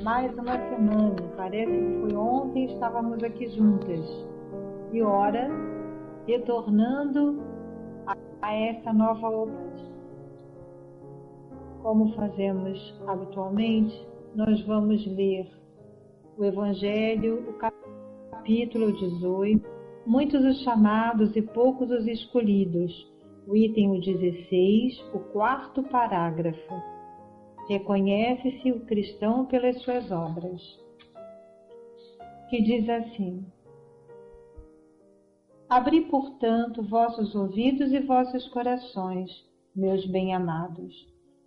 mais uma semana. Parece que foi ontem, estávamos aqui juntas. E ora, retornando a essa nova oportunidade. Como fazemos habitualmente, nós vamos ler o Evangelho, o capítulo 18, muitos os chamados e poucos os escolhidos, o item 16, o quarto parágrafo. Reconhece-se o cristão pelas suas obras, que diz assim: Abri, portanto, vossos ouvidos e vossos corações, meus bem-amados.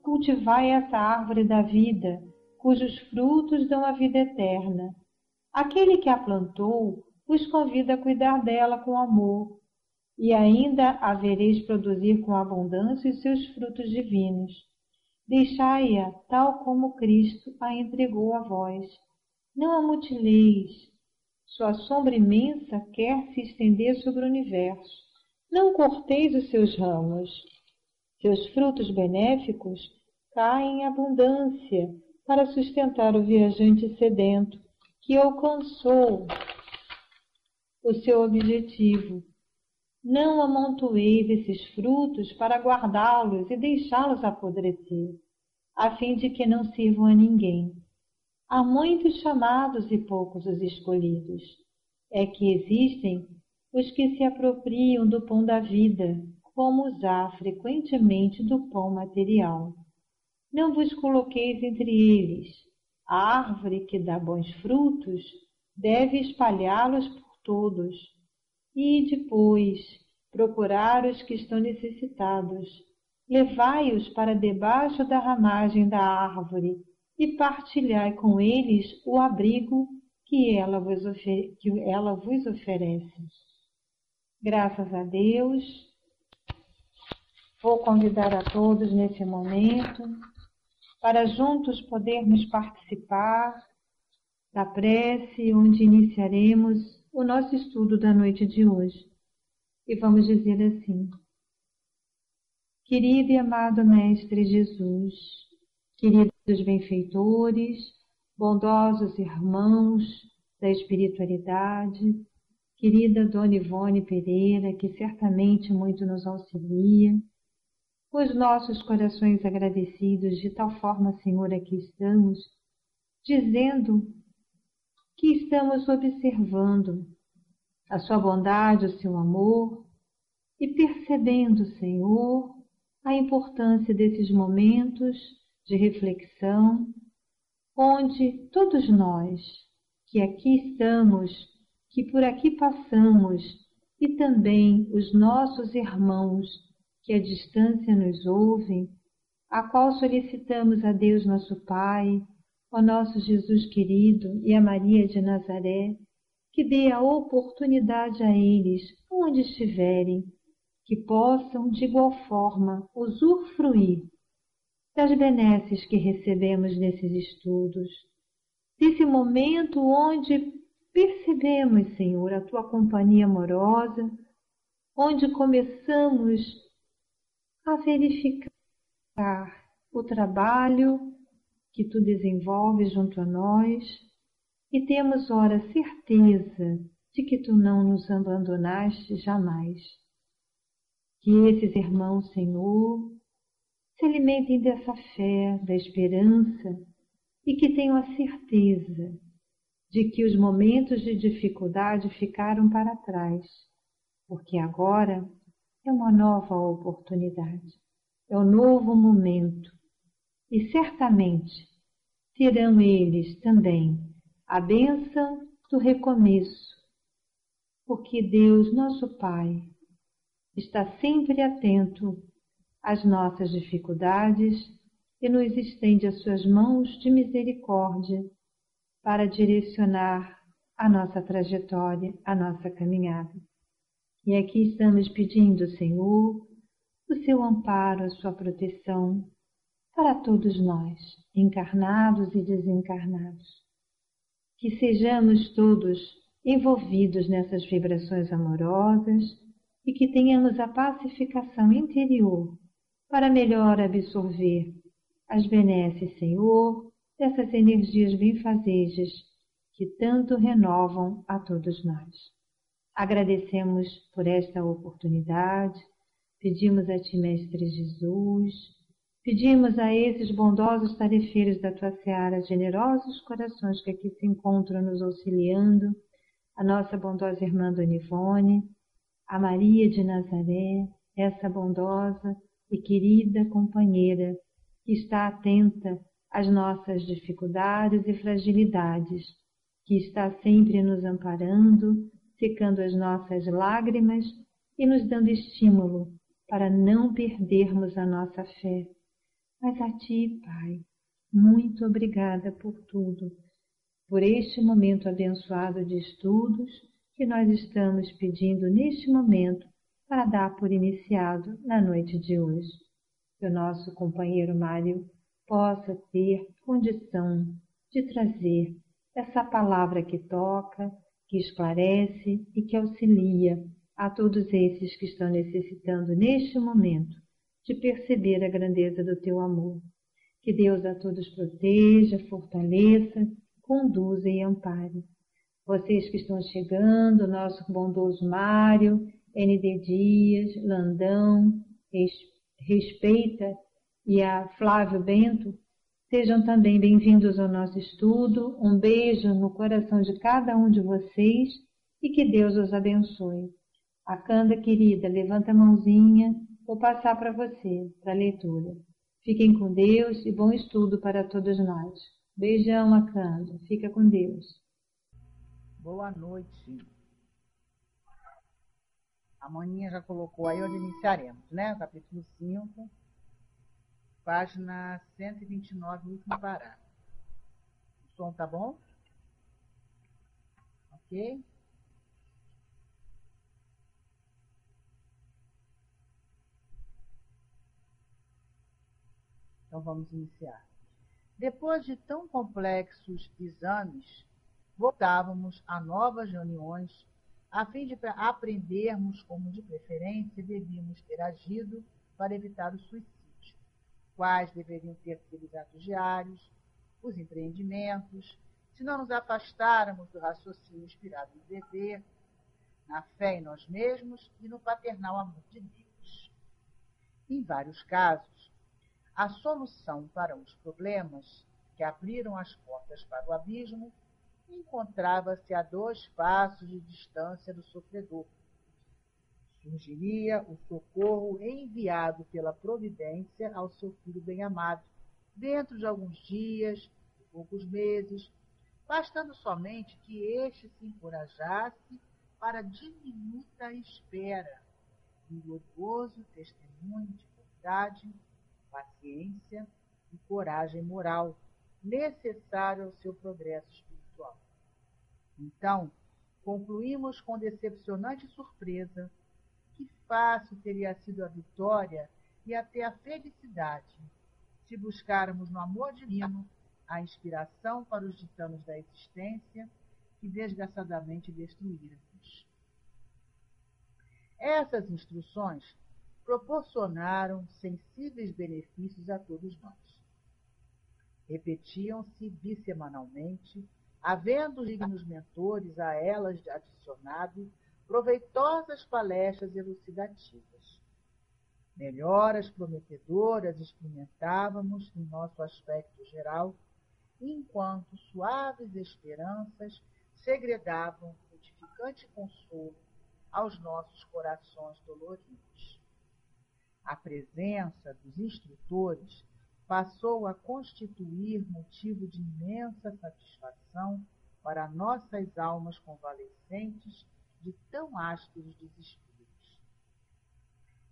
Cultivai essa árvore da vida, cujos frutos dão a vida eterna. Aquele que a plantou vos convida a cuidar dela com amor, e ainda a vereis produzir com abundância os seus frutos divinos. Deixai-a tal como Cristo a entregou a vós. Não a mutileis. Sua sombra imensa quer se estender sobre o universo. Não corteis os seus ramos. Seus frutos benéficos caem em abundância para sustentar o viajante sedento que alcançou o seu objetivo. Não amontoeis esses frutos para guardá-los e deixá-los apodrecer, a fim de que não sirvam a ninguém. Há muitos chamados e poucos os escolhidos. É que existem os que se apropriam do pão da vida, como usar frequentemente do pão material. Não vos coloqueis entre eles. A árvore que dá bons frutos deve espalhá-los por todos. E depois, procurar os que estão necessitados. Levai-os para debaixo da ramagem da árvore e partilhai com eles o abrigo que ela vos oferece. Graças a Deus, vou convidar a todos nesse momento para juntos podermos participar da prece, onde iniciaremos o nosso estudo da noite de hoje. E vamos dizer assim: Querido e amado Mestre Jesus, queridos benfeitores, bondosos irmãos da espiritualidade, querida Dona Ivone Pereira, que certamente muito nos auxilia, os nossos corações agradecidos de tal forma, Senhor, aqui estamos, dizendo que estamos observando a sua bondade, o seu amor e percebendo, Senhor, a importância desses momentos de reflexão, onde todos nós que aqui estamos, que por aqui passamos, e também os nossos irmãos que à distância nos ouvem, a qual solicitamos a Deus nosso Pai, ao nosso Jesus querido e a Maria de Nazaré, que dê a oportunidade a eles, onde estiverem, que possam de igual forma usufruir das benesses que recebemos nesses estudos, desse momento onde percebemos, Senhor, a Tua companhia amorosa, onde começamos a verificar o trabalho que Tu desenvolves junto a nós e temos, ora, certeza de que Tu não nos abandonaste jamais. Que esses irmãos, Senhor, se alimentem dessa fé, da esperança e que tenham a certeza de que os momentos de dificuldade ficaram para trás, porque agora é uma nova oportunidade, é um novo momento e certamente terão eles também a bênção do recomeço, porque Deus, nosso Pai, está sempre atento às nossas dificuldades e nos estende as suas mãos de misericórdia para direcionar a nossa trajetória, a nossa caminhada. E aqui estamos pedindo, Senhor, o seu amparo, a sua proteção para todos nós, encarnados e desencarnados. Que sejamos todos envolvidos nessas vibrações amorosas e que tenhamos a pacificação interior para melhor absorver as benesses, Senhor, dessas energias benfazejas que tanto renovam a todos nós. Agradecemos por esta oportunidade, pedimos a Ti, Mestre Jesus, pedimos a esses bondosos tarefeiros da Tua Seara, generosos corações que aqui se encontram nos auxiliando, a nossa bondosa irmã Dona Ivone, a Maria de Nazaré, essa bondosa e querida companheira que está atenta às nossas dificuldades e fragilidades, que está sempre nos amparando, secando as nossas lágrimas e nos dando estímulo para não perdermos a nossa fé. Mas a Ti, Pai, muito obrigada por tudo, por este momento abençoado de estudos que nós estamos pedindo neste momento para dar por iniciado na noite de hoje. Que o nosso companheiro Mário possa ter condição de trazer essa palavra que toca, que esclarece e que auxilia a todos esses que estão necessitando neste momento de perceber a grandeza do Teu amor. Que Deus a todos proteja, fortaleça, conduza e ampare. Vocês que estão chegando, nosso bondoso Mário, N.D. Dias, Landão, Respeita e a Flávio Bento, sejam também bem-vindos ao nosso estudo. Um beijo no coração de cada um de vocês e que Deus os abençoe. Akanda, querida, levanta a mãozinha, vou passar para você, para a leitura. Fiquem com Deus e bom estudo para todos nós. Beijão, Akanda. Fica com Deus. Boa noite. A Maninha já colocou aí onde iniciaremos, né? Capítulo 5, página 129, último parágrafo. O som tá bom? Ok? Então vamos iniciar. Depois de tão complexos exames, voltávamos a novas reuniões a fim de aprendermos como, de preferência, devíamos ter agido para evitar o suicídio, quais deveriam ter sido os atos diários, os empreendimentos, se não nos afastáramos do raciocínio inspirado no dever, na fé em nós mesmos e no paternal amor de Deus. Em vários casos, a solução para os problemas que abriram as portas para o abismo encontrava-se a 2 passos de distância do sofredor. Surgiria o socorro enviado pela providência ao seu filho bem-amado, dentro de alguns dias, de poucos meses, bastando somente que este se encorajasse para a diminuta espera, um glorioso testemunho de bondade, paciência e coragem moral, necessário ao seu progresso espiritual. Então, concluímos com decepcionante surpresa que fácil teria sido a vitória e até a felicidade se buscáramos no amor divino a inspiração para os ditames da existência que desgraçadamente destruíramos. Essas instruções proporcionaram sensíveis benefícios a todos nós. Repetiam-se bissemanalmente, havendo os dignos mentores a elas adicionado proveitosas palestras elucidativas. Melhoras prometedoras experimentávamos em nosso aspecto geral, enquanto suaves esperanças segredavam edificante consolo aos nossos corações doloridos. A presença dos instrutores passou a constituir motivo de imensa satisfação para nossas almas convalescentes de tão ásperos desesperos.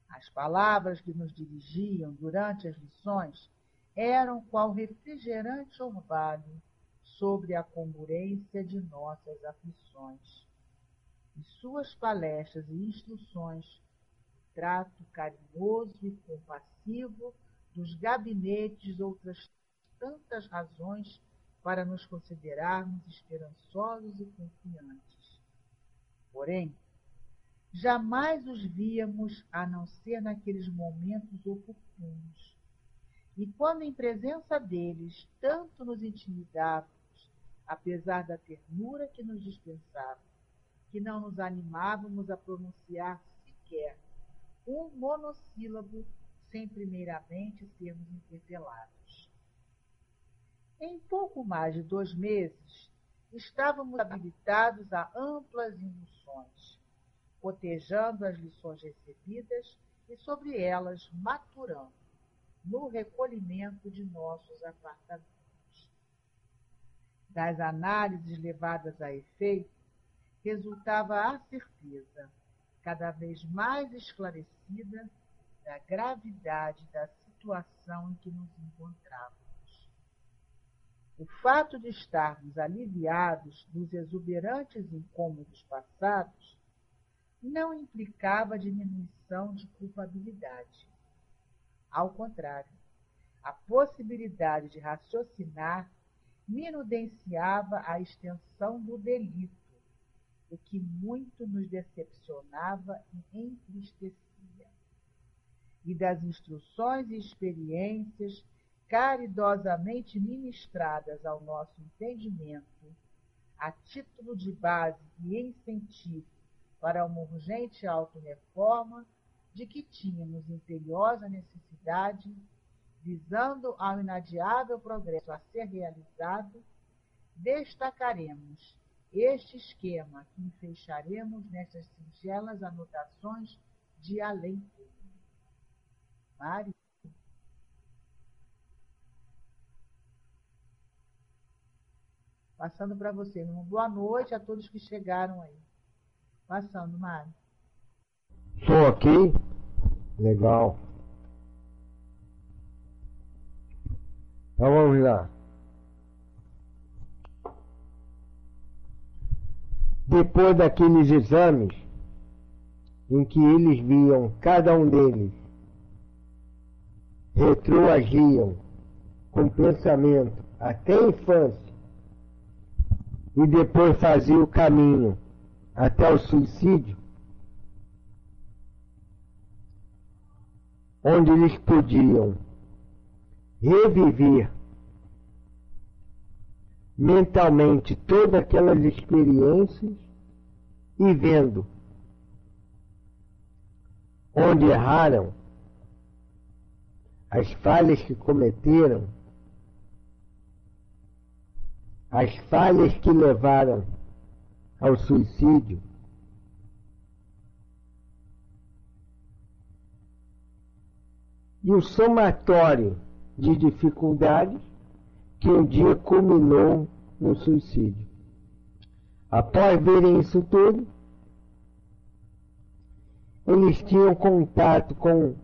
As palavras que nos dirigiam durante as lições eram qual refrigerante orvalho sobre a congruência de nossas aflições. E suas palestras e instruções, trato carinhoso e compassivo dos gabinetes, outras tantas razões para nos considerarmos esperançosos e confiantes. Porém, jamais os víamos a não ser naqueles momentos oportunos, E quando em presença deles tanto nos intimidávamos, apesar da ternura que nos dispensavam, que não nos animávamos a pronunciar sequer um monossílabo sem primeiramente sermos interpelados. Em pouco mais de 2 meses, estávamos habilitados a amplas induções, cotejando as lições recebidas e sobre elas maturando no recolhimento de nossos apartamentos. Das análises levadas a efeito, resultava a certeza, cada vez mais esclarecida, da gravidade da situação em que nos encontrávamos. O fato de estarmos aliviados dos exuberantes incômodos passados não implicava diminuição de culpabilidade. Ao contrário, a possibilidade de raciocinar minudenciava a extensão do delito, o que muito nos decepcionava e entristecia. E das instruções e experiências caridosamente ministradas ao nosso entendimento, a título de base e incentivo para uma urgente autorreforma de que tínhamos imperiosa necessidade, visando ao inadiável progresso a ser realizado, destacaremos este esquema que enfeixaremos nestas singelas anotações de além. Mário? Passando para você. Uma boa noite a todos que chegaram aí. Passando, Mário. Estou aqui. Legal. Então vamos lá. Depois daqueles exames em que eles viam cada um deles, retroagiam com pensamento até a infância e depois faziam o caminho até o suicídio, onde eles podiam reviver mentalmente todas aquelas experiências e vendo onde erraram, as falhas que cometeram, as falhas que levaram ao suicídio, e o somatório de dificuldades que um dia culminou no suicídio. Após verem isso tudo, eles tinham contato com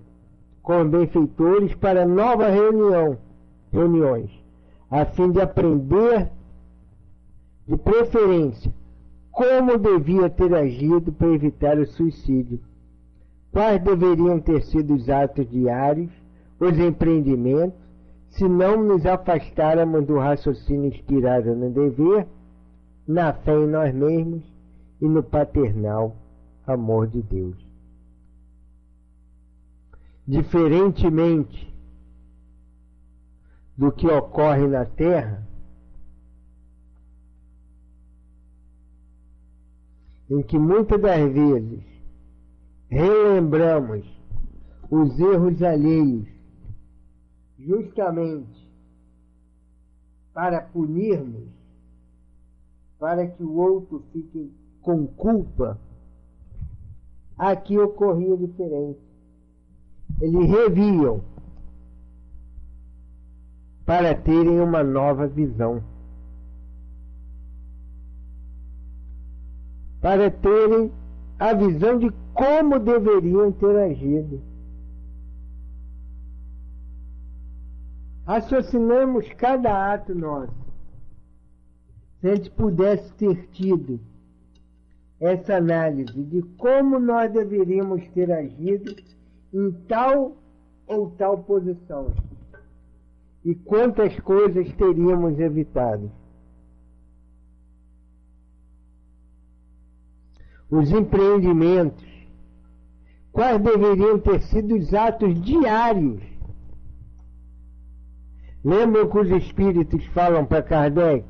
benfeitores para novas reuniões, a fim de aprender, de preferência, como devia ter agido para evitar o suicídio, quais deveriam ter sido os atos diários, os empreendimentos, se não nos afastáramos do raciocínio inspirado no dever, na fé em nós mesmos e no paternal amor de Deus. Diferentemente do que ocorre na Terra, em que muitas das vezes relembramos os erros alheios justamente para punirmos, para que o outro fique com culpa, aqui ocorria diferente. Eles reviam para terem uma nova visão, para terem a visão de como deveriam ter agido. Raciocinamos cada ato nosso. Se a gente pudesse ter tido essa análise de como nós deveríamos ter agido em tal ou tal posição, e quantas coisas teríamos evitado. Os empreendimentos, quais deveriam ter sido os atos diários Lembram que os espíritos falam para Kardec?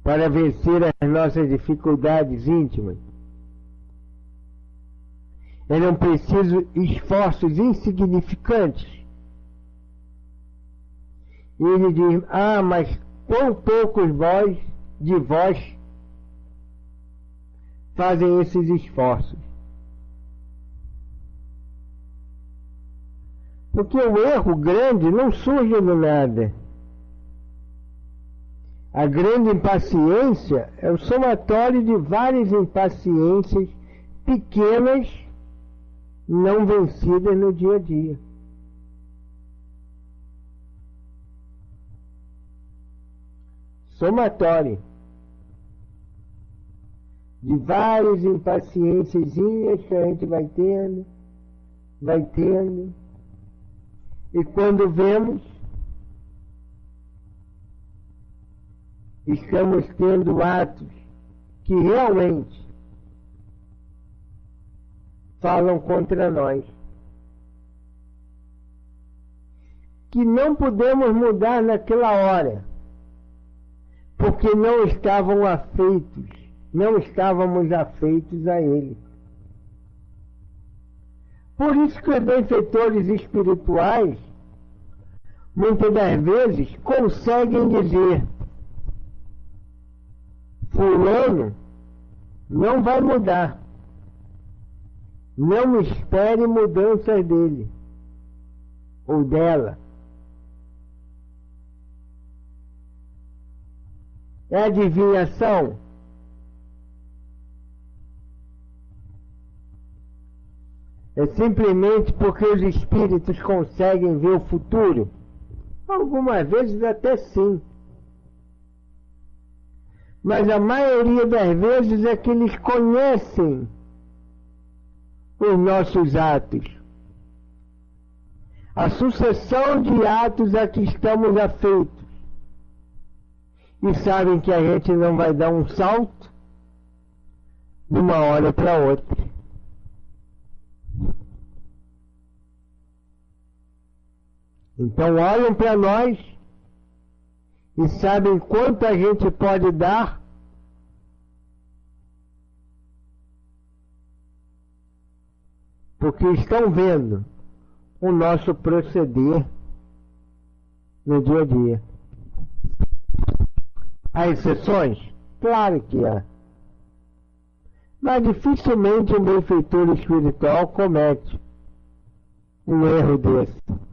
Para vencer as nossas dificuldades íntimas, eram precisos esforços insignificantes. E ele diz: mas quão poucos de vós fazem esses esforços. Porque o erro grande não surge do nada. A grande impaciência é o somatório de várias impaciências pequenas não vencidas no dia a dia. Somatório de várias impaciências que a gente vai tendo, e quando vemos, estamos tendo atos que realmente falam contra nós, que não podemos mudar naquela hora, porque não estávamos afeitos a ele. Por isso que os benfeitores espirituais, muitas das vezes, conseguem dizer: fulano não vai mudar, não espere mudanças dele ou dela. É adivinhação? É simplesmente porque os espíritos conseguem ver o futuro? Algumas vezes até sim. Mas a maioria das vezes é que eles conhecem os nossos atos. A sucessão de atos a que estamos afeitos. E sabem que a gente não vai dar um salto de uma hora para outra. Então olham para nós e sabem quanto a gente pode dar, porque estão vendo o nosso proceder no dia a dia. Há exceções? Claro que há. Mas dificilmente um benfeitor espiritual comete um erro desse.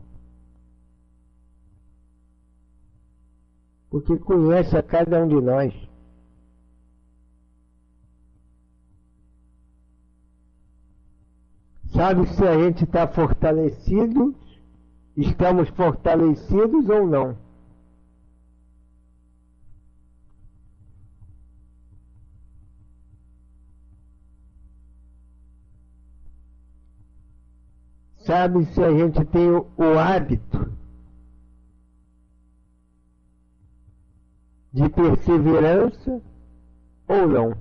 Porque conhece a cada um de nós. Sabe se a gente está fortalecido, estamos fortalecidos ou não. Sabe se a gente tem o hábito de perseverança ou não.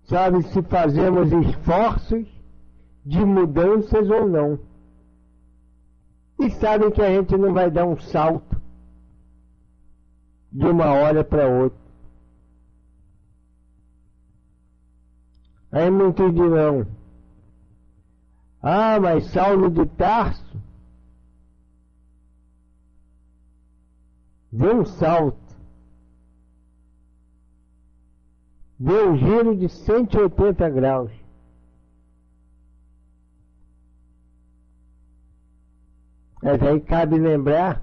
Sabe se fazemos esforços de mudanças ou não. E sabe que a gente não vai dar um salto de uma hora para outra. Aí muitos dirão: mas Saulo de Tarso deu um salto, deu um giro de 180 graus. Mas aí cabe lembrar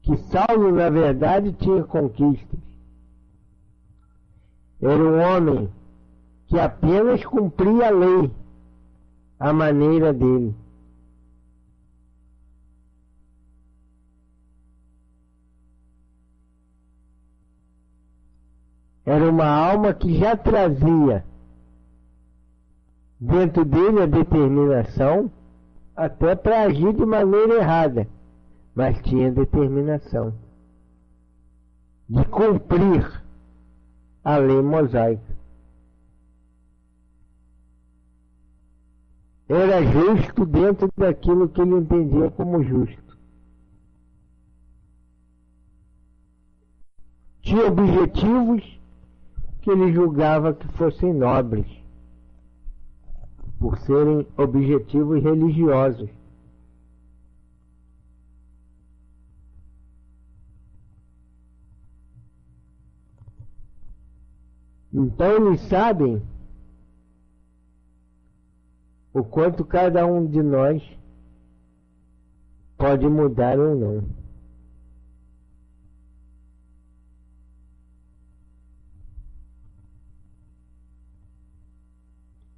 que Saulo, na verdade, tinha conquistas. Era um homem que apenas cumpria a lei, à maneira dele. Era uma alma que já trazia dentro dele a determinação, até para agir de maneira errada, mas tinha determinação de cumprir a lei mosaica. era justo dentro daquilo que ele entendia como justo. Tinha objetivos que ele julgava que fossem nobres, por serem objetivos religiosos. Então eles sabem o quanto cada um de nós pode mudar ou não.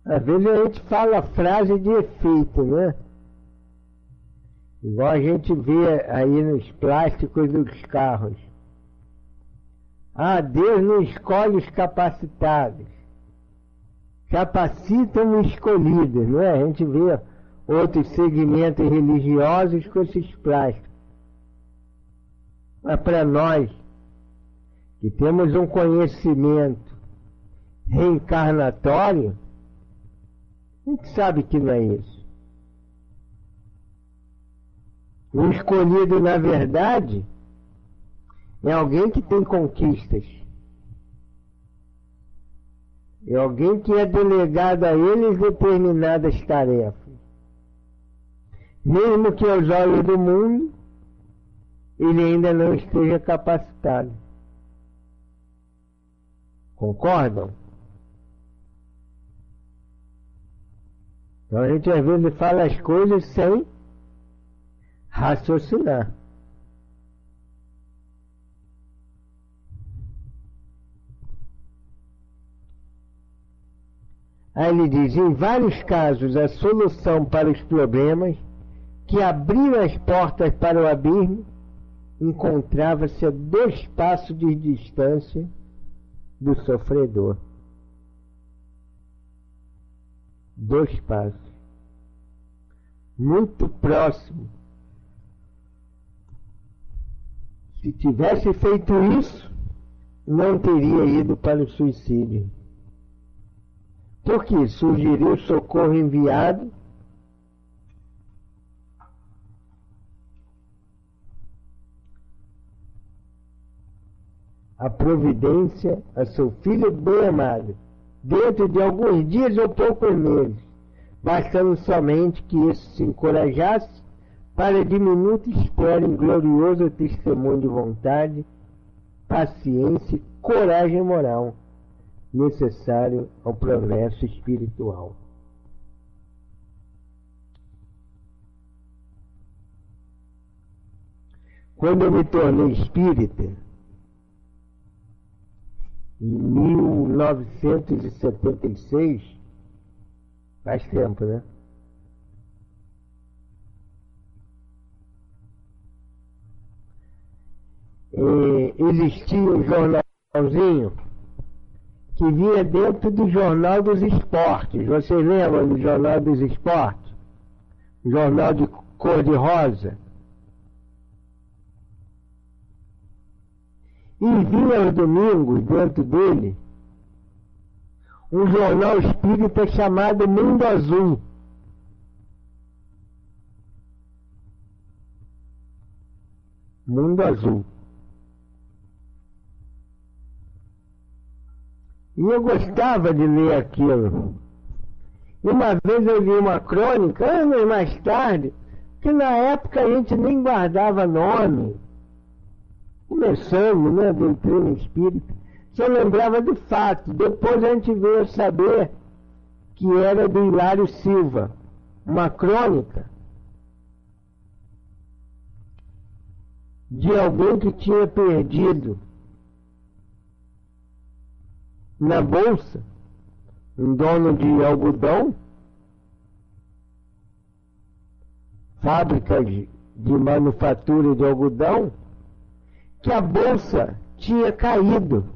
Às vezes a gente fala frase de efeito, né? Igual a gente vê aí nos plásticos dos carros. Ah, Deus não escolhe os capacitados. Capacitam os escolhidos, não é? A gente vê outros segmentos religiosos com esses plásticos. Mas para nós, que temos um conhecimento reencarnatório, a gente sabe que não é isso. O escolhido, na verdade, é alguém que tem conquistas. É alguém que é delegado a eles determinadas tarefas. Mesmo que aos olhos do mundo, ele ainda não esteja capacitado. Concordam? Então a gente às vezes fala as coisas sem raciocinar. Aí ele diz, em vários casos, a solução para os problemas que abriram as portas para o abismo encontrava-se a 2 passos de distância do sofredor. 2 passos. Muito próximo. Se tivesse feito isso, não teria ido para o suicídio. Porque surgiria o socorro enviado a providência a seu filho bem amado, dentro de alguns dias ou poucos meses, bastando somente que isso se encorajasse para diminuta espera em glorioso testemunho de vontade, paciência e coragem moral necessário ao progresso espiritual. Quando eu me tornei espírita, em 1976, faz tempo, né? Existia um jornalzinho que vinha dentro do Jornal dos Esportes. Vocês lembram do Jornal dos Esportes? O jornal de cor-de-rosa. E vinha aos domingos, dentro dele, um jornal espírita chamado Mundo Azul. Mundo Azul. E eu gostava de ler aquilo. E uma vez eu li uma crônica, anos mais tarde, que na época a gente nem guardava nome. Começando, né, doutrina espírita, só lembrava do fato. Depois a gente veio saber que era do Hilário Silva, uma crônica de alguém que tinha perdido na bolsa um dono de algodão, fábrica de manufatura de algodão, que a bolsa tinha caído,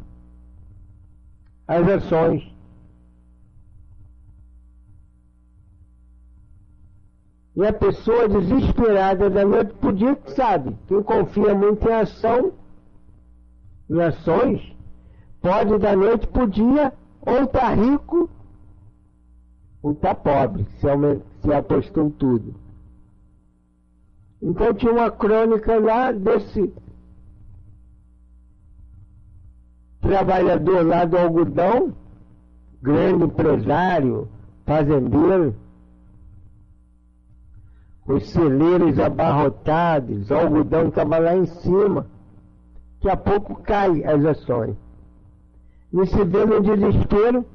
as ações. E a pessoa desesperada da noite pro dia, sabe, quem confia muito em ação, em ações, pode da noite pro dia ou tá rico ou está pobre, se apostou tudo. Então tinha uma crônica lá desse trabalhador lá do algodão, grande empresário, fazendeiro, os celeiros abarrotados, o algodão estava lá em cima, daqui a pouco cai as ações. E se vê no desespero,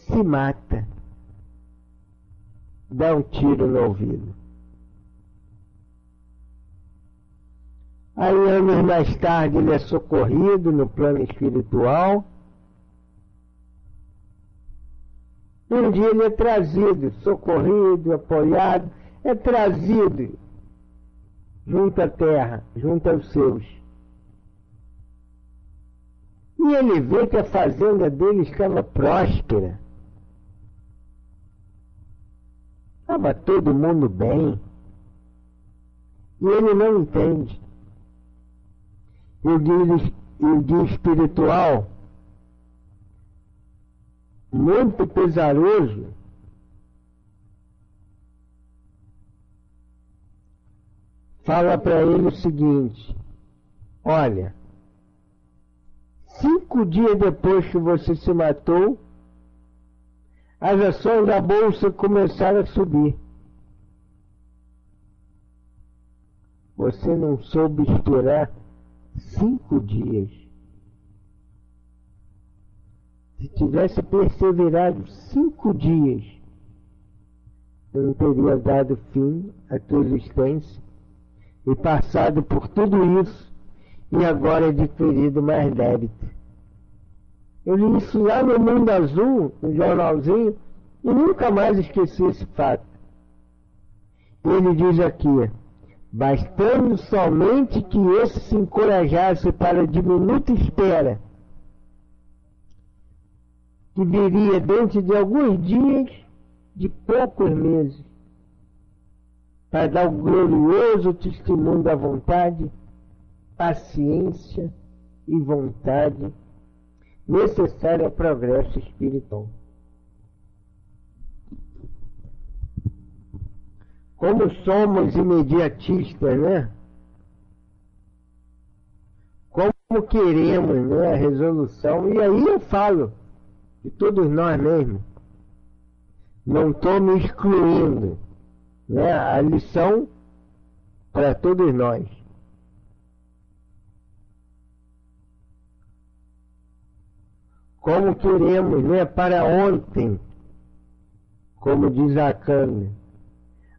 se mata, dá um tiro no ouvido. Aí, anos mais tarde, ele é socorrido no plano espiritual. Um dia ele é trazido, socorrido, apoiado, é trazido junto à terra, junto aos seus. E ele vê que a fazenda dele estava próspera. Estava todo mundo bem. E ele não entende. E o guia espiritual, muito pesaroso, fala para ele o seguinte: olha, 5 dias depois que você se matou, as ações da bolsa começaram a subir. Você não soube esperar 5 dias. Se tivesse perseverado 5 dias, eu não teria dado fim à tua existência e passado por tudo isso e agora adquirido mais débito. Eu li isso lá no Mundo Azul, no jornalzinho, e nunca mais esqueci esse fato. Ele diz aqui: bastando somente que esse se encorajasse para a diminuta espera, que viria dentro de alguns dias, de poucos meses, para dar o glorioso testemunho da vontade, paciência e vontade necessária ao progresso espiritual. Como somos imediatistas, né? Como queremos, né, a resolução. E aí eu falo de todos nós mesmos. Não estou me excluindo, né? A lição para todos nós. Como queremos, né, para ontem, como diz a Câmara,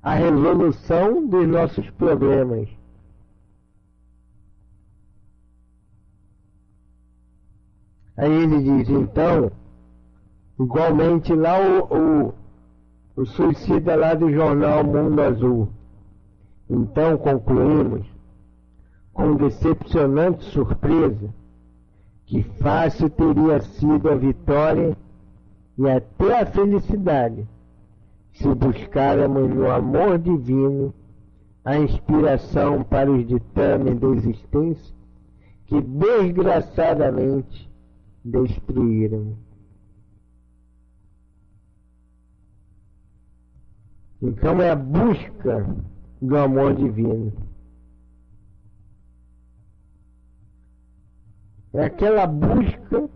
a resolução dos nossos problemas. Aí ele diz, então, igualmente lá o suicida lá do jornal Mundo Azul. Então concluímos, com decepcionante surpresa, que fácil teria sido a vitória e até a felicidade, se buscáramos no amor divino a inspiração para os ditames da existência que desgraçadamente destruíram. Então é a busca do amor divino. É aquela busca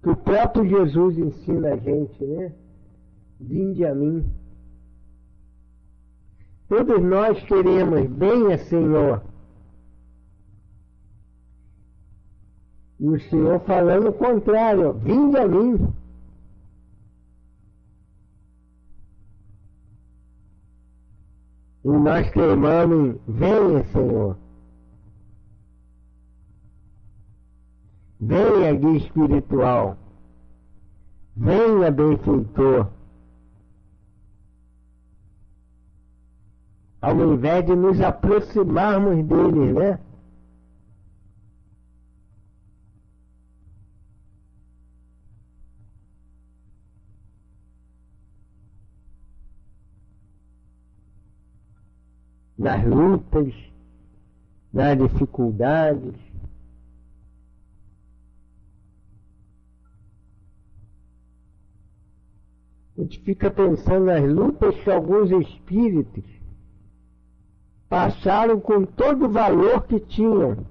que o próprio Jesus ensina a gente, né? Vinde a mim. Todos nós queremos, venha, Senhor. E o Senhor falando o contrário, vinde a mim. E nós clamamos, venha, Senhor. Venha, guia espiritual. Venha, benfeitor. Ao invés de nos aproximarmos dele, né? Nas lutas, nas dificuldades. gente fica pensando nas lutas que alguns espíritos passaram com todo o valor que tinham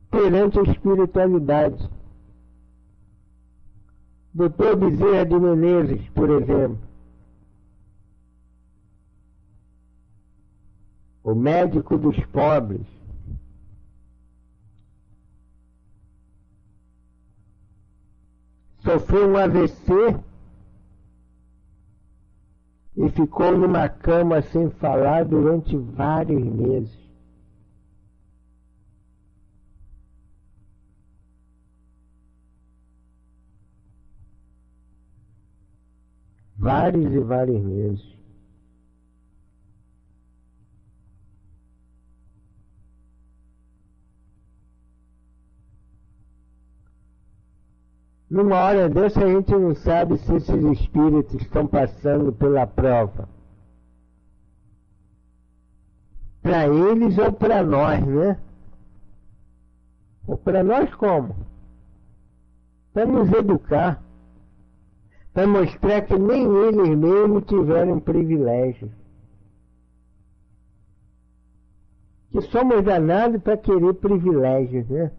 perante a espiritualidade. Dr. Bezerra de Menezes, por exemplo, o médico dos pobres, sofreu um AVC e ficou numa cama sem falar durante vários meses. Vários e vários meses. Numa hora dessa a gente não sabe se esses espíritos estão passando pela prova. Para eles ou para nós, né? Ou para nós como? Para nos educar. Para mostrar que nem eles mesmos tiveram privilégio. Que somos danados para querer privilégios, né?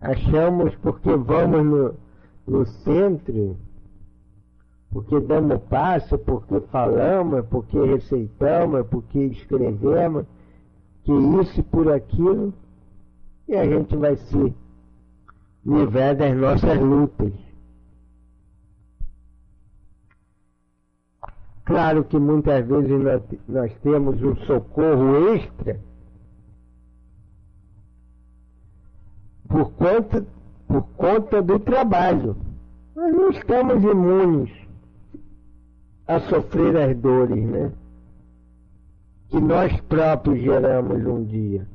Achamos porque vamos no centro, porque damos passo, porque falamos, porque receitamos, porque escrevemos, que isso e por aquilo, e a gente vai se livrar das nossas lutas. Claro que muitas vezes nós temos um socorro extra por conta do trabalho. Nós não estamos imunes a sofrer as dores, né? Que nós próprios geramos um dia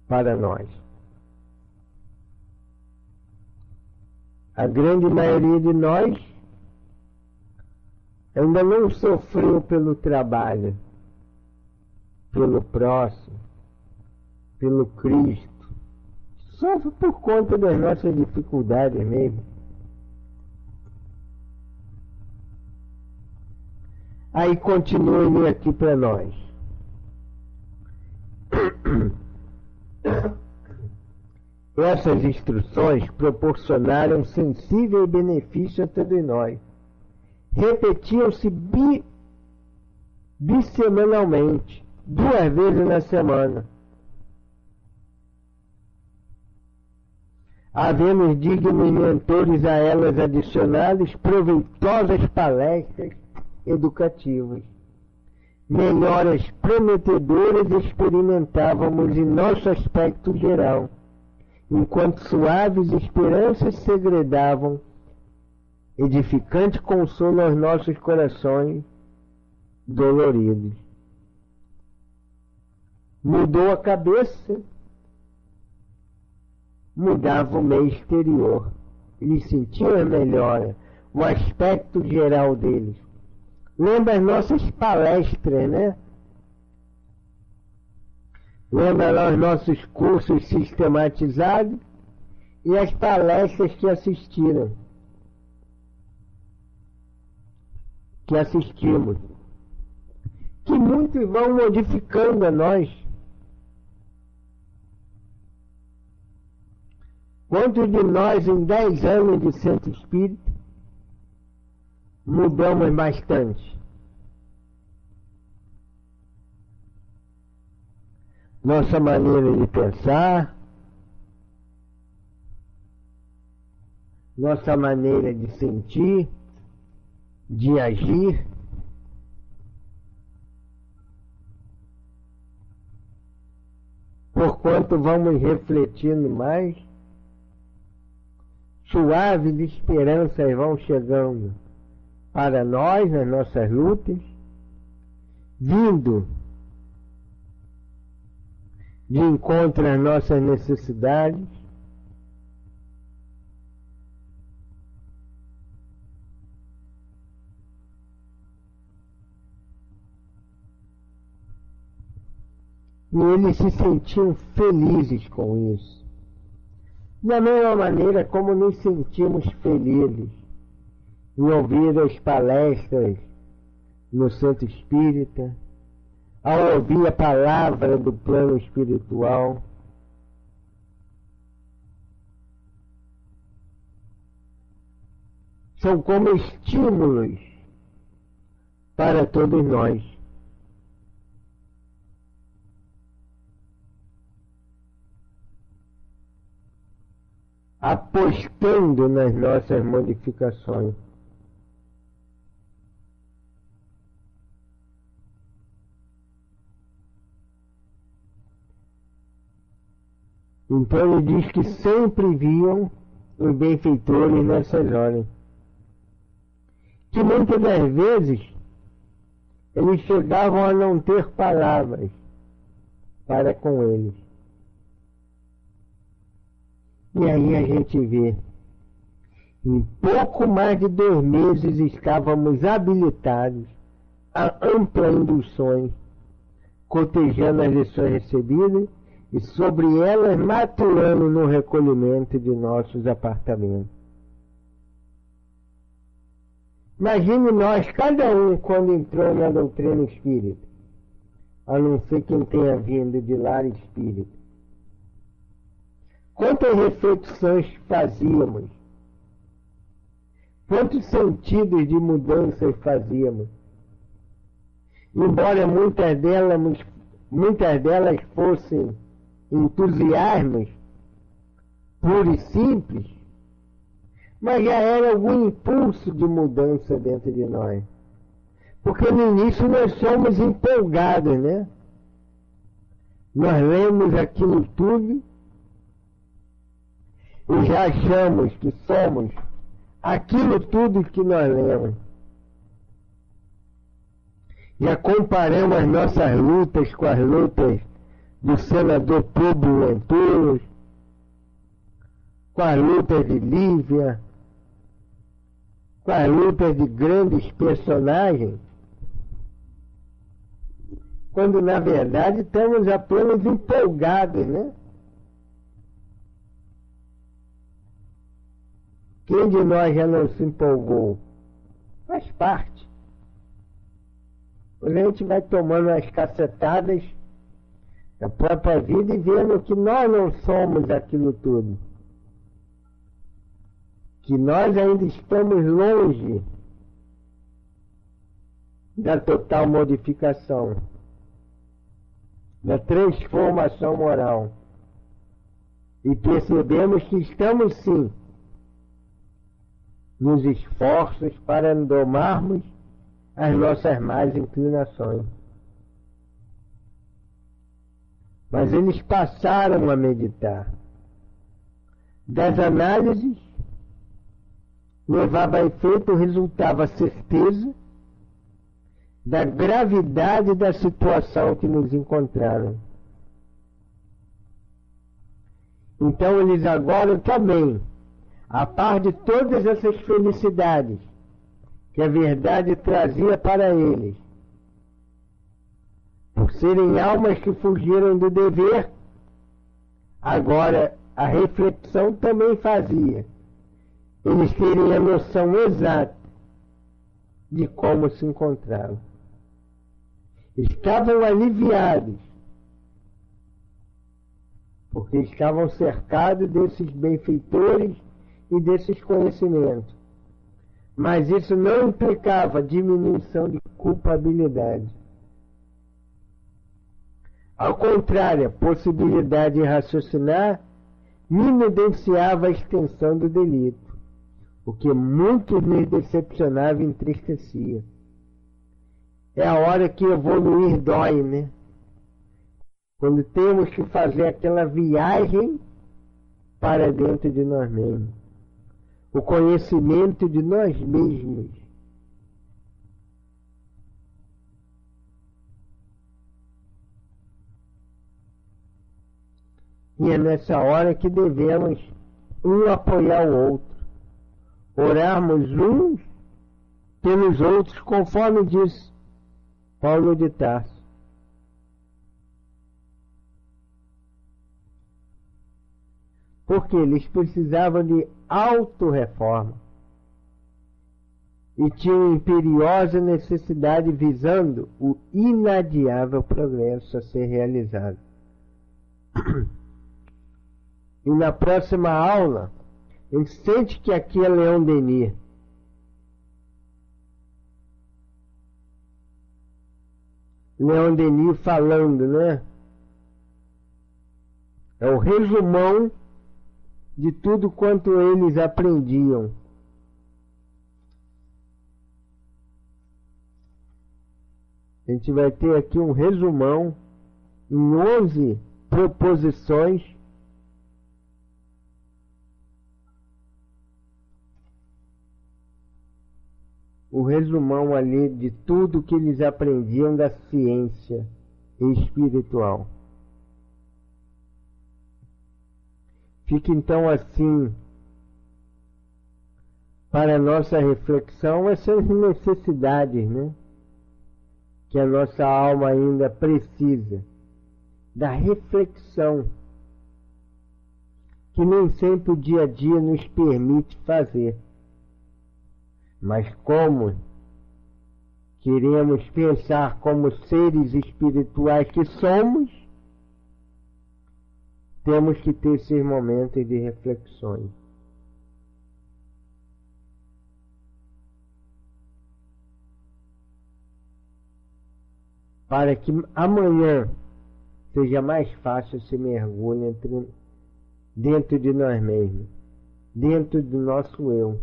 para nós. A grande maioria de nós ainda não sofreu pelo trabalho, pelo próximo, pelo Cristo. Sofre por conta das nossas dificuldades mesmo. Aí continue aqui para nós. Essas instruções proporcionaram sensível benefício a todos nós. Repetiam-se bissemanalmente, 2 vezes na semana. Havemos dignos mentores a elas adicionadas proveitosas palestras educativas. Melhoras prometedoras experimentávamos em nosso aspecto geral, enquanto suaves esperanças segredavam edificante consolo aos nossos corações doloridos. Mudou a cabeça, mudava o meio exterior. Eles sentiam a melhora, o aspecto geral deles. Lembra as nossas palestras, né? Lembra lá os nossos cursos sistematizados e as palestras que assistimos. Que muitos vão modificando a nós. Quantos de nós em 10 anos de centro espírita mudamos bastante? Nossa maneira de pensar, nossa maneira de sentir, de agir. Porquanto vamos refletindo mais, suaves esperanças vão chegando para nós nas nossas lutas, vindo de encontro às nossas necessidades. E eles se sentiam felizes com isso. Da mesma maneira como nos sentimos felizes em ouvir as palestras no Centro Espírita, ao ouvir a palavra do plano espiritual, são como estímulos para todos nós. Apostando nas nossas modificações. Então ele diz que sempre viam os benfeitores nessas horas. Que muitas das vezes eles chegavam a não ter palavras para com eles. E aí a gente vê, em pouco mais de 2 meses estávamos habilitados a amplas induções, cotejando as lições recebidas e sobre elas maturando no recolhimento de nossos apartamentos. Imagine nós, cada um, quando entrou na doutrina espírita, a não ser quem tenha vindo de lar espírita. Quantas reflexões fazíamos? Quantos sentidos de mudanças fazíamos? Embora muitas delas fossem entusiasmos puros e simples, mas já era algum impulso de mudança dentro de nós. Porque no início nós somos empolgados, né? Nós lemos aquilo tudo e já achamos que somos aquilo tudo que nós lemos. Já comparamos as nossas lutas com as lutas do senador Públio Lentulus, com as lutas de Lívia, com as lutas de grandes personagens, quando na verdade estamos apenas empolgados, né? Quem de nós já não se empolgou? Faz parte. A gente vai tomando as cacetadas da própria vida e vendo que nós não somos aquilo tudo. Que nós ainda estamos longe da total modificação, da transformação moral. E percebemos que estamos sim nos esforços para domarmos as nossas más inclinações. Mas eles passaram a meditar. Das análises, levava a efeito, resultava a certeza da gravidade da situação que nos encontraram. Então eles agora também, a par de todas essas felicidades que a verdade trazia para eles, por serem almas que fugiram do dever, agora a reflexão também fazia eles terem a noção exata de como se encontravam. Estavam aliviados, porque estavam cercados desses benfeitores e desses conhecimentos. Mas isso não implicava diminuição de culpabilidade. Ao contrário, a possibilidade de raciocinar evidenciava a extensão do delito, o que muito nos decepcionava e entristecia. É a hora que evoluir dói, né? Quando temos que fazer aquela viagem para dentro de nós mesmos. O conhecimento de nós mesmos. E é nessa hora que devemos um apoiar o outro. Orarmos uns pelos outros, conforme diz Paulo de Tarso. porque eles precisavam de autorreforma e tinham imperiosa necessidade visando o inadiável progresso a ser realizado. E na próxima aula, a gente sente que aqui é Leon Denis. Leon Denis falando, né? É o resumão de tudo quanto eles aprendiam. A gente vai ter aqui um resumão em 11 proposições o resumão ali de tudo que eles aprendiam da ciência espiritual. Fica então assim para a nossa reflexão essas necessidades, né? Que a nossa alma ainda precisa da reflexão que nem sempre o dia a dia nos permite fazer. Mas como queremos pensar como seres espirituais que somos, temos que ter esses momentos de reflexões. Para que amanhã seja mais fácil esse mergulho dentro de nós mesmos, dentro do nosso eu.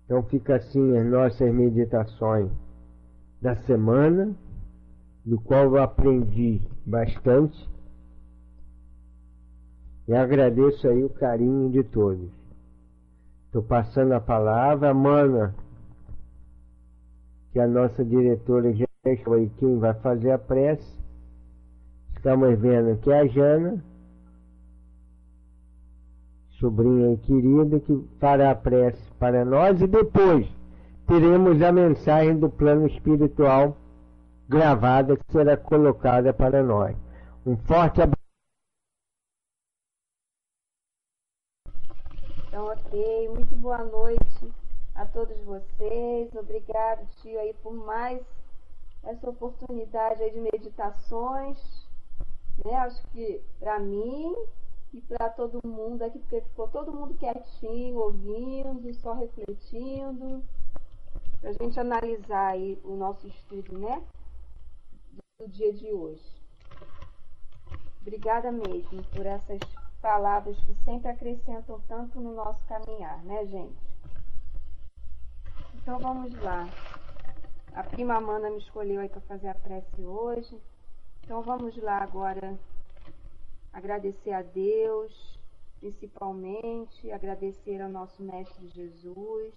Então fica assim as nossas meditações da semana, do qual eu aprendi bastante, e agradeço aí o carinho de todos. Estou passando a palavra a Mana, que a nossa diretora já deixou aí quem vai fazer a prece. Estamos vendo que é a Jana, sobrinha aí querida, que fará a prece para nós, e depois teremos a mensagem do plano espiritual gravada que será colocada para nós. Um forte abraço. Então, ok, muito boa noite a todos vocês. Obrigado, tio, aí por mais essa oportunidade aí de meditações, né? Acho que para mim e para todo mundo aqui, porque ficou todo mundo quietinho, ouvindo, só refletindo, para a gente analisar aí o nosso estudo, né, do dia de hoje. Obrigada mesmo por essas palavras que sempre acrescentam tanto no nosso caminhar, né, gente? Então vamos lá. A prima Amanda me escolheu aí para fazer a prece hoje. Então vamos lá agora agradecer a Deus, principalmente agradecer ao nosso Mestre Jesus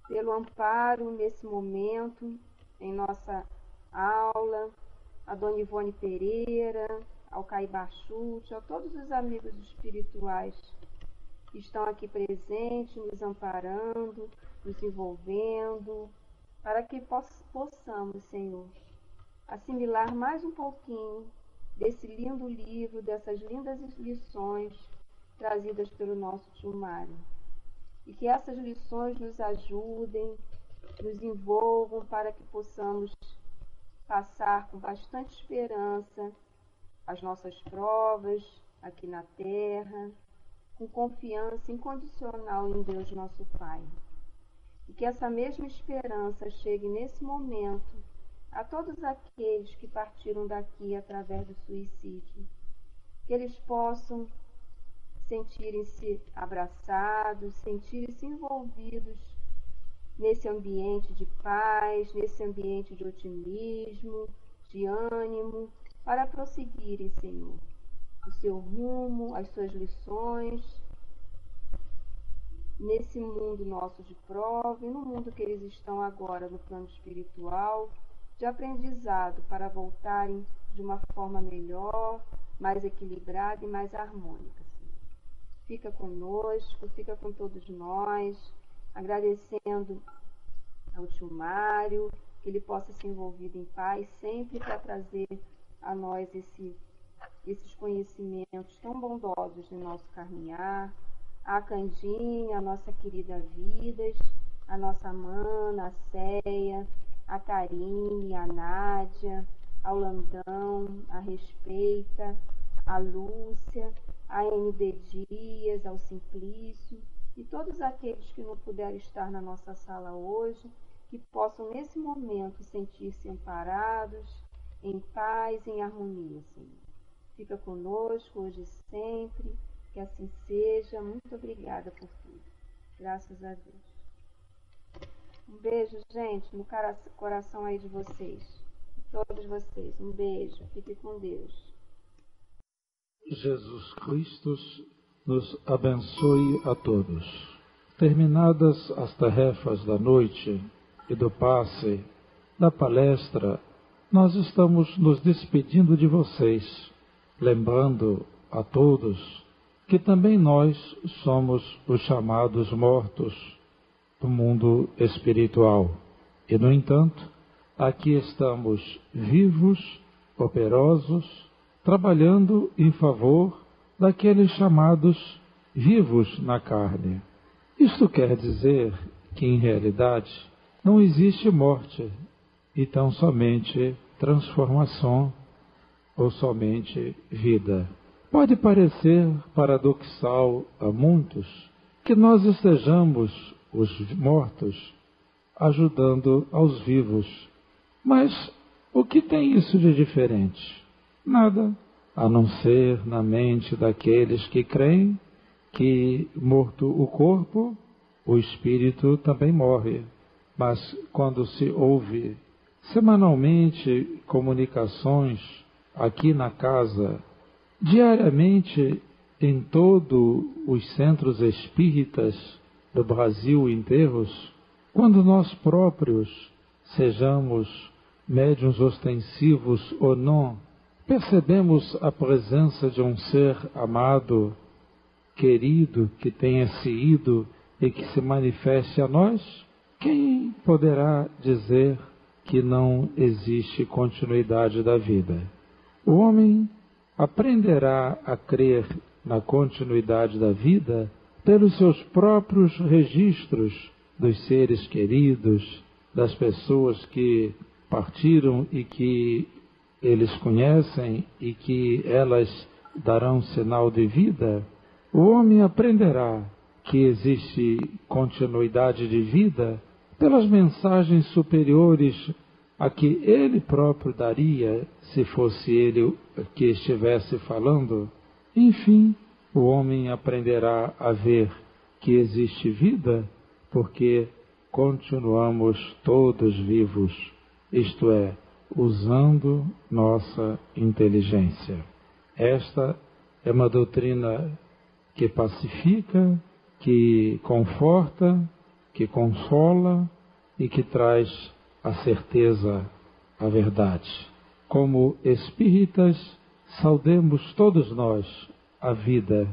pelo amparo nesse momento em nossa aula, a Dona Ivone Pereira, ao Caibar Chute, a todos os amigos espirituais que estão aqui presentes, nos amparando, nos envolvendo, para que possamos, Senhor, assimilar mais um pouquinho desse lindo livro, dessas lindas lições trazidas pelo nosso tio Mário. E que essas lições nos ajudem, nos envolvam para que possamos passar com bastante esperança as nossas provas aqui na Terra, com confiança incondicional em Deus nosso Pai. E que essa mesma esperança chegue nesse momento a todos aqueles que partiram daqui através do suicídio, que eles possam sentirem-se abraçados, sentirem-se envolvidos nesse ambiente de paz, nesse ambiente de otimismo, de ânimo, para prosseguirem, Senhor, o seu rumo, as suas lições, nesse mundo nosso de prova e no mundo que eles estão agora no plano espiritual, de aprendizado, para voltarem de uma forma melhor, mais equilibrada e mais harmônica. Senhor. Fica conosco, fica com todos nós, agradecendo ao tio Mário, que ele possa ser envolvido em paz, sempre para trazer a nós esses conhecimentos tão bondosos no nosso caminhar, a Candinha, a nossa querida Vidas, a nossa Mana, a Céia, a Karine, a Nádia, ao Landão, a Respeita, a Lúcia, a ND Dias, ao Simplício e todos aqueles que não puderam estar na nossa sala hoje, que possam nesse momento sentir-se amparados, em paz e em harmonia, Senhor. Fica conosco hoje e sempre, que assim seja. Muito obrigada por tudo. Graças a Deus. Um beijo, gente, no coração aí de vocês. Todos vocês. Um beijo. Fique com Deus. Jesus Cristo nos abençoe a todos. Terminadas as tarefas da noite e do passe, da palestra, nós estamos nos despedindo de vocês, lembrando a todos que também nós somos os chamados mortos do mundo espiritual. E, no entanto, aqui estamos vivos, operosos, trabalhando em favor daqueles chamados vivos na carne. Isto quer dizer que, em realidade, não existe morte, e tão somente transformação ou somente vida. Pode parecer paradoxal a muitos que nós estejamos, os mortos, ajudando aos vivos. Mas o que tem isso de diferente? Nada, a não ser na mente daqueles que creem que, morto o corpo, o espírito também morre. Mas quando se ouve semanalmente comunicações aqui na casa, diariamente em todos os centros espíritas do Brasil inteiros, quando nós próprios, sejamos médiuns ostensivos ou não, percebemos a presença de um ser amado, querido, que tenha se ido e que se manifeste a nós, quem poderá dizer que não existe continuidade da vida? O homem aprenderá a crer na continuidade da vida pelos seus próprios registros dos seres queridos, das pessoas que partiram e que eles conhecem e que elas darão sinal de vida. O homem aprenderá que existe continuidade de vida pelas mensagens superiores a que ele próprio daria, se fosse ele que estivesse falando. Enfim, o homem aprenderá a ver que existe vida, porque continuamos todos vivos, isto é, usando nossa inteligência. Esta é uma doutrina que pacifica, que conforta, que consola e que traz a certeza, a verdade. Como espíritas, saudemos todos nós a vida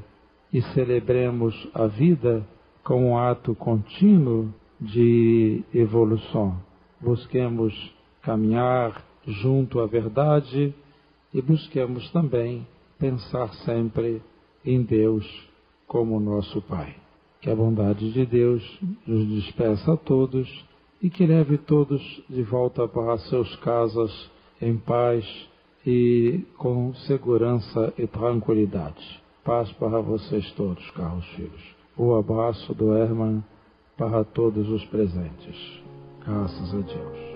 e celebremos a vida como um ato contínuo de evolução. Busquemos caminhar junto à verdade e busquemos também pensar sempre em Deus como nosso Pai. Que a bondade de Deus nos despeça a todos e que leve todos de volta para suas casas em paz e com segurança e tranquilidade. Paz para vocês todos, caros filhos. O abraço do Herman para todos os presentes. Graças a Deus.